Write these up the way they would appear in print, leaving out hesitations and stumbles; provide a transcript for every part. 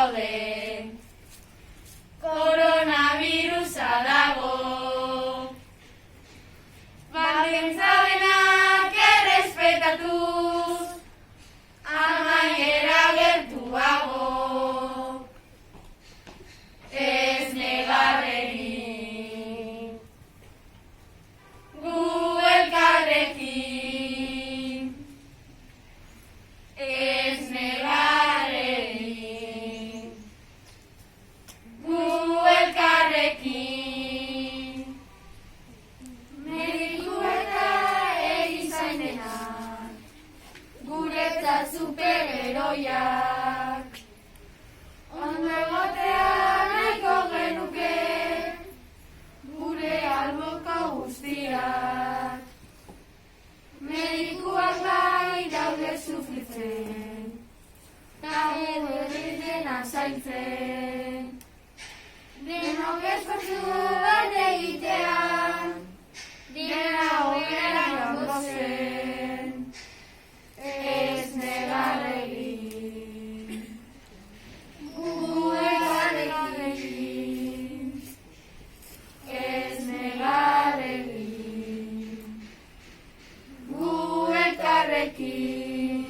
gaude. Koronavirusa dago. Baldintza denak errespetatuz, amaiera gertuago. Ez negarrenik, gu elkarrekin. Ez negarrenik, gu elkarrekin. Mediku eta erizainenak, guretzat superheroiak. Ondo egotea nahiko genuke, gure alboka guztiak. Medikuak bai daude sufritzen, eta gu dena zaintzen. Denok esfortzu bat egitean, dena hobera joango zen. Ez negarrekin, gu elkarrekin. Ez negarrekin, gu elkarrekin.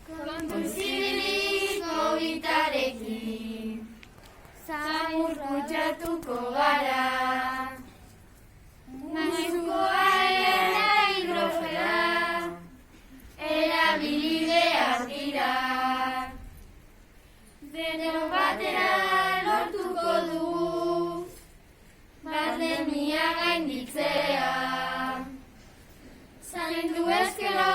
Kontuz ibilik COVID-arekin, samur kutsatuko gara. Musukoa eta hidrogena erabili behar dira. Denok batera lortuko dugu pandemia gainditzea. Zaindu ezkero